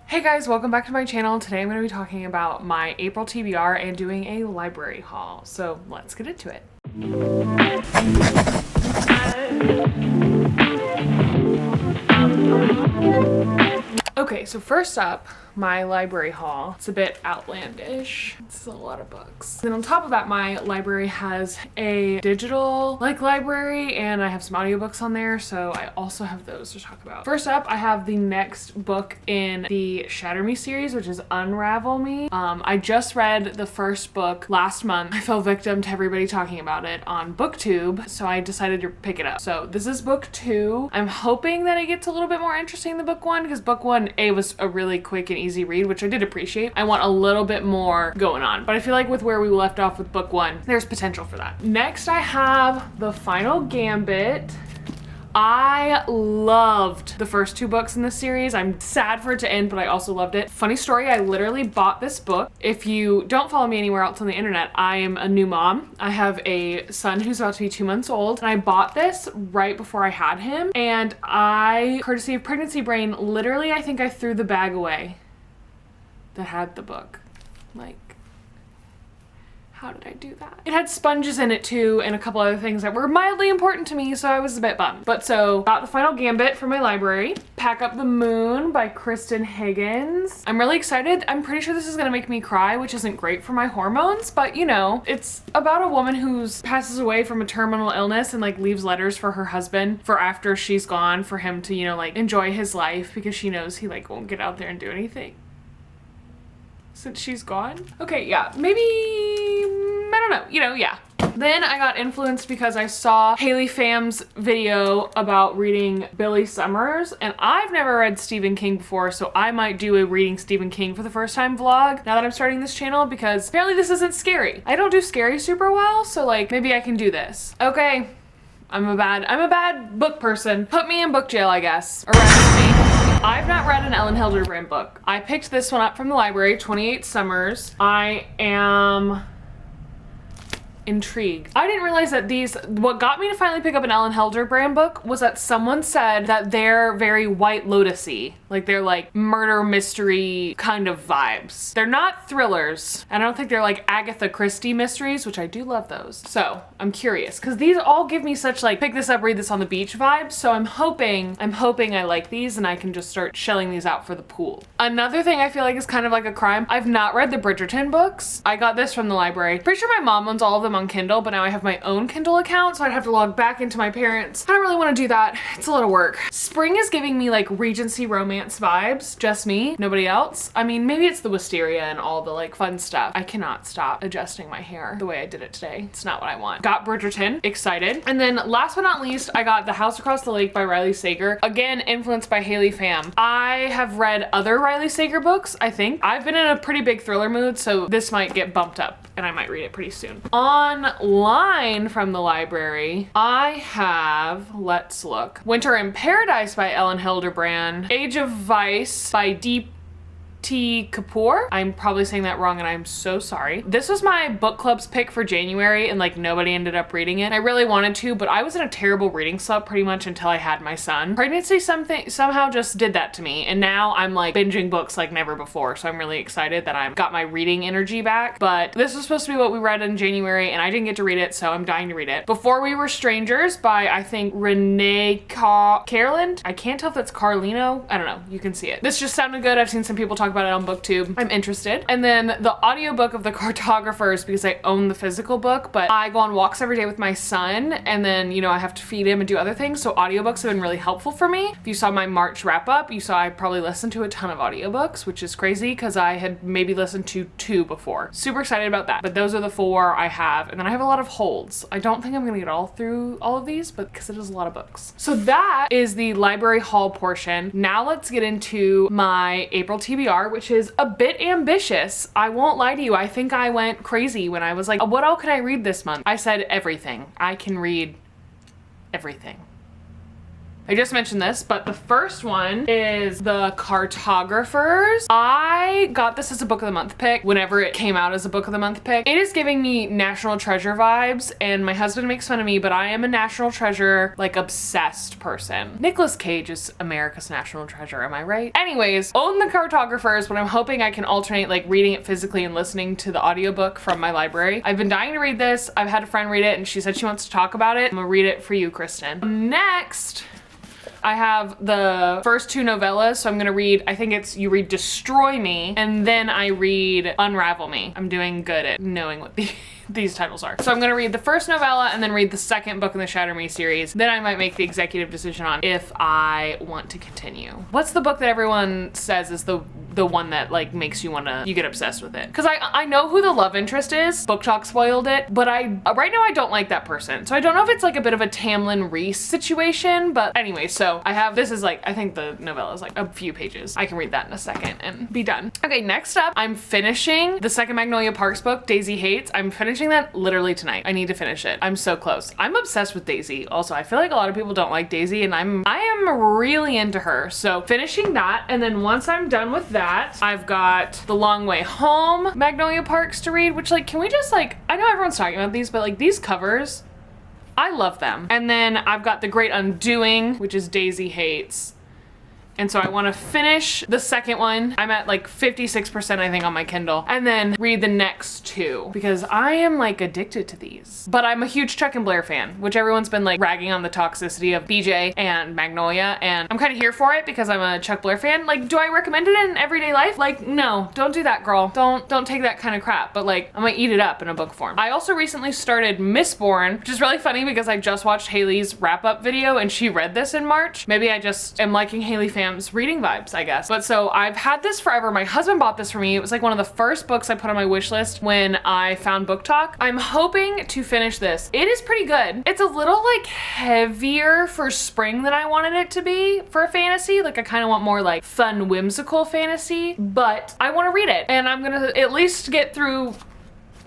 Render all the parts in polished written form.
Hey guys, welcome back to my channel. Today I'm going to be talking about my April TBR and doing a library haul. So let's get into it. Okay, so first up, my library haul. It's a bit outlandish. It's a lot of books. Then on top of that, my library has a digital library and I have some audiobooks on there, so I also have those to talk about. First up, I have the next book in the Shatter Me series, which is Unravel Me. I just read the first book last month. I fell victim to everybody talking about it on BookTube, so I decided to pick it up. So this is book 2. I'm hoping that it gets a little bit more interesting than book 1, because book 1 was a really quick and easy read, which I did appreciate. I want a little bit more going on, but I feel like with where we left off with book 1, there's potential for that. Next, I have The Final Gambit. I loved the first 2 books in this series. I'm sad for it to end, but I also loved it. Funny story, I literally bought this book. If you don't follow me anywhere else on the internet, I am a new mom. I have a son who's about to be 2 months old, and I bought this right before I had him, and I, courtesy of Pregnancy Brain, literally I think I threw the bag away that had the book. How did I do that? It had sponges in it too, and a couple other things that were mildly important to me, so I was a bit bummed. But so, got The Final Gambit for my library. Pack Up the Moon by Kristen Higgins. I'm really excited. I'm pretty sure this is gonna make me cry, which isn't great for my hormones, but you know, it's about a woman who passes away from a terminal illness and leaves letters for her husband for after she's gone, for him to, enjoy his life, because she knows he won't get out there and do anything since she's gone. Okay, yeah, maybe, I don't know, yeah. Then I got influenced because I saw Haley Pham's video about reading Billy Summers, and I've never read Stephen King before, so I might do a reading Stephen King for the first time vlog now that I'm starting this channel, because apparently this isn't scary. I don't do scary super well, so maybe I can do this. Okay, I'm a bad book person. Put me in book jail, I guess. Arrest me. I've not read an Ellen Hilderbrand book. I picked this one up from the library, 28 Summers. I am intrigued. I didn't realize that what got me to finally pick up an Ellen Hilderbrand book was that someone said that they're very White Lotus-y. They're murder mystery kind of vibes. They're not thrillers. And I don't think they're Agatha Christie mysteries, which I do love those. So I'm curious, because these all give me such pick this up, read this on the beach vibes. So I'm hoping I like these and I can just start shelling these out for the pool. Another thing I feel is kind of like a crime. I've not read the Bridgerton books. I got this from the library. Pretty sure my mom owns all of them on Kindle, but now I have my own Kindle account, so I'd have to log back into my parents'. I don't really want to do that. It's a lot of work. Spring is giving me Regency romance vibes. Just me, nobody else. I mean, maybe it's the wisteria and all the fun stuff. I cannot stop adjusting my hair the way I did it today. It's not what I want. Got Bridgerton, excited. And then last but not least, I got The House Across the Lake by Riley Sager. Again, influenced by Haley Pham. I have read other Riley Sager books, I think. I've been in a pretty big thriller mood, so this might get bumped up and I might read it pretty soon. Online from the library, I have, let's look, Winter in Paradise by Ellen Hilderbrand, Age of Vice by Deep T. Kapoor. I'm probably saying that wrong and I'm so sorry. This was my book club's pick for January and nobody ended up reading it. I really wanted to, but I was in a terrible reading slump pretty much until I had my son. Pregnancy somehow just did that to me, and now I'm binging books like never before, so I'm really excited that I've got my reading energy back. But this was supposed to be what we read in January and I didn't get to read it, so I'm dying to read it. Before We Were Strangers by, I think, Renee Carlin. I can't tell if that's Carlino. I don't know. You can see it. This just sounded good. I've seen some people talk about it on BookTube. I'm interested. And then the audiobook of The Cartographers, because I own the physical book, but I go on walks every day with my son, and then, I have to feed him and do other things, so audiobooks have been really helpful for me. If you saw my March wrap up, you saw I probably listened to a ton of audiobooks, which is crazy because I had maybe listened to 2 before. Super excited about that. But those are the 4 I have, and then I have a lot of holds. I don't think I'm gonna get all through all of these, but because it is a lot of books. So that is the library haul portion. Now let's get into my April TBR, which is a bit ambitious. I won't lie to you. I think I went crazy when I was like, what all could I read this month? I said everything. I can read everything. I just mentioned this, but the first one is The Cartographers. I got this as a book of the month pick whenever it came out as a book of the month pick. It is giving me National Treasure vibes, and my husband makes fun of me, but I am a National Treasure, like, obsessed person. Nicolas Cage is America's National Treasure, am I right? Anyways, own The Cartographers, but I'm hoping I can alternate, like, reading it physically and listening to the audiobook from my library. I've been dying to read this. I've had a friend read it, and she said she wants to talk about it. I'm gonna read it for you, Kristen. Next, I have the first two novellas, so I'm gonna read, I think it's, you read Destroy Me, and then I read Unravel Me. I'm doing good at knowing what these titles are. So I'm gonna read the first novella and then read the second book in the Shatter Me series. Then I might make the executive decision on if I want to continue. What's the book that everyone says is the one that like makes you you get obsessed with it? Because I know who the love interest is. Book Talk spoiled it, but right now I don't like that person. So I don't know if it's like a bit of a Tamlin Reese situation, but anyway, so I have, this is like, I think the novella is like a few pages. I can read that in a second and be done. Okay, next up, I'm finishing the second Magnolia Parks book, Daisy Hates. I'm finishing that literally tonight. I need to finish it. I'm so close. I'm obsessed with Daisy. Also, I feel like a lot of people don't like Daisy, and I am really into her. So finishing that, and then once I'm done with that, I've got The Long Way Home, Magnolia Parks to read, which like, can we just like, I know everyone's talking about these, but like these covers, I love them. And then I've got The Great Undoing, which is Daisy Hates. And so I want to finish the second one. I'm at like 56% I think on my Kindle, and then read the next two because I am like addicted to these. But I'm a huge Chuck and Blair fan, which everyone's been like ragging on the toxicity of BJ and Magnolia, and I'm kind of here for it because I'm a Chuck Blair fan. Like, do I recommend it in everyday life? Like, no, don't do that, girl. Don't take that kind of crap, but like, I might eat it up in a book form. I also recently started Mistborn, which is really funny because I just watched Haley's wrap-up video and she read this in March. Maybe I just am liking Haley fam reading vibes, I guess. But so I've had this forever. My husband bought this for me. It was like one of the first books I put on my wish list when I found Book Talk. I'm hoping to finish this. It is pretty good. It's a little like heavier for spring than I wanted it to be for a fantasy. Like I kind of want more like fun, whimsical fantasy, but I want to read it and I'm gonna at least get through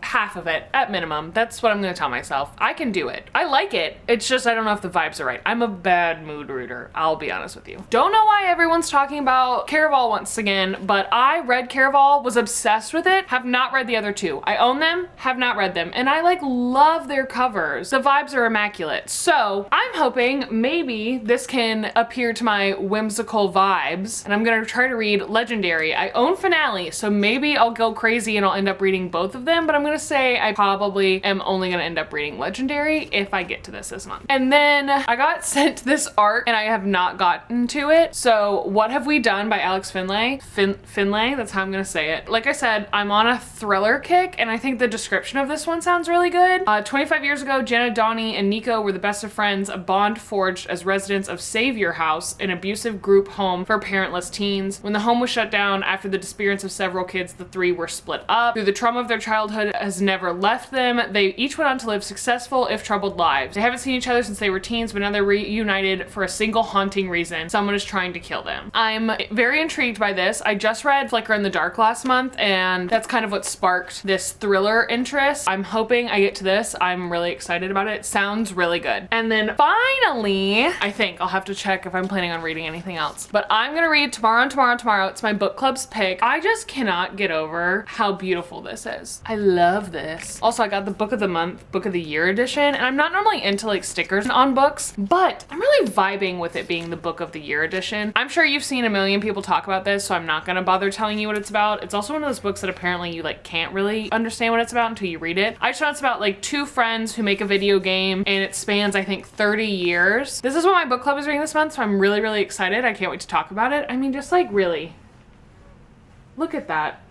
half of it at minimum. That's what I'm gonna tell myself. I can do it. I like it. It's just I don't know if the vibes are right. I'm a bad mood reader, I'll be honest with you. Don't know why everyone's talking about Caraval once again, but I read Caraval, was obsessed with it, have not read the other two. I own them, have not read them, and I like love their covers. The vibes are immaculate. So I'm hoping maybe this can appear to my whimsical vibes, and I'm gonna try to read Legendary. I own Finale, so maybe I'll go crazy and I'll end up reading both of them, but I'm gonna say I probably am only gonna end up reading Legendary if I get to this month. And then I got sent this art and I have not gotten to it. So What Have We Done by Alex Finlay. Finlay, that's how I'm gonna say it. Like I said, I'm on a thriller kick and I think the description of this one sounds really good. 25 years ago, Jenna, Donnie, and Nico were the best of friends, a bond forged as residents of Savior House, an abusive group home for parentless teens. When the home was shut down after the disappearance of several kids, the three were split up. Through the trauma of their childhood has never left them. They each went on to live successful, if troubled, lives. They haven't seen each other since they were teens, but now they're reunited for a single haunting reason. Someone is trying to kill them. I'm very intrigued by this. I just read Flicker in the Dark last month, and that's kind of what sparked this thriller interest. I'm hoping I get to this. I'm really excited about it. It sounds really good. And then finally, I think I'll have to check if I'm planning on reading anything else, but I'm gonna read Tomorrow and Tomorrow and Tomorrow. It's my book club's pick. I just cannot get over how beautiful this is. I love this. Also, I got the Book of the Month, Book of the Year edition, and I'm not normally into like stickers on books, but I'm really vibing with it being the Book of the Year edition. I'm sure you've seen a million people talk about this, so I'm not gonna bother telling you what it's about. It's also one of those books that apparently you like can't really understand what it's about until you read it. I just know it's about like two friends who make a video game and it spans, I think, 30 years. This is what my book club is reading this month, so I'm really, really excited. I can't wait to talk about it. I mean, just like really, look at that.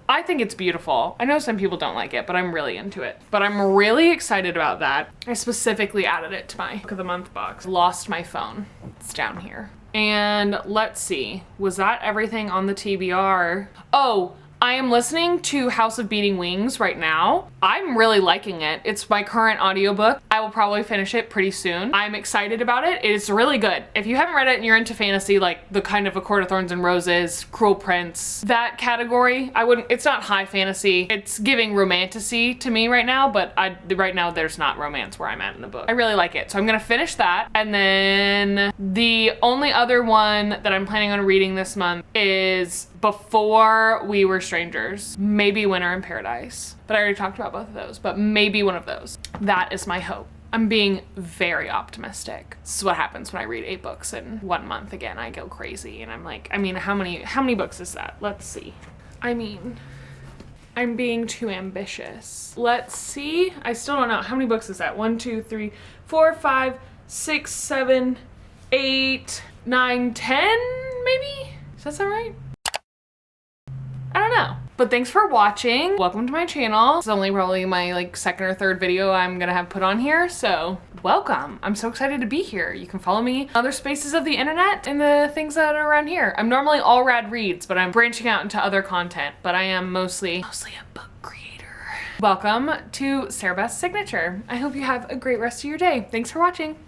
I think it's beautiful. I know some people don't like it, but I'm really into it. But I'm really excited about that. I specifically added it to my Book of the Month box. Lost my phone. It's down here. And let's see, was that everything on the TBR? Oh, I am listening to House of Beating Wings right now. I'm really liking it. It's my current audiobook. I will probably finish it pretty soon. I'm excited about it. It's really good. If you haven't read it and you're into fantasy, like the kind of A Court of Thorns and Roses, Cruel Prince, that category, it's not high fantasy. It's giving romantasy to me right now, but right now there's not romance where I'm at in the book. I really like it. So I'm gonna finish that. And then the only other one that I'm planning on reading this month is Before We Were Strangers. Maybe Winter in Paradise. But I already talked about both of those, but maybe one of those. That is my hope. I'm being very optimistic. This is what happens when I read 8 books in 1 month. Again, I go crazy and I'm like, I mean, how many books is that? Let's see. I mean, I'm being too ambitious. Let's see. I still don't know. How many books is that? 1, 2, 3, 4, 5, 6, 7, 8, 9, 10, maybe? Does that sound right? I don't know. But thanks for watching. Welcome to my channel. It's only probably my like second or third video I'm gonna have put on here, so welcome. I'm so excited to be here. You can follow me in other spaces of the internet and the things that are around here. I'm normally all rad reads, but I'm branching out into other content, but I am mostly a book creator. Welcome to Sarah Beth's Signature. I hope you have a great rest of your day. Thanks for watching.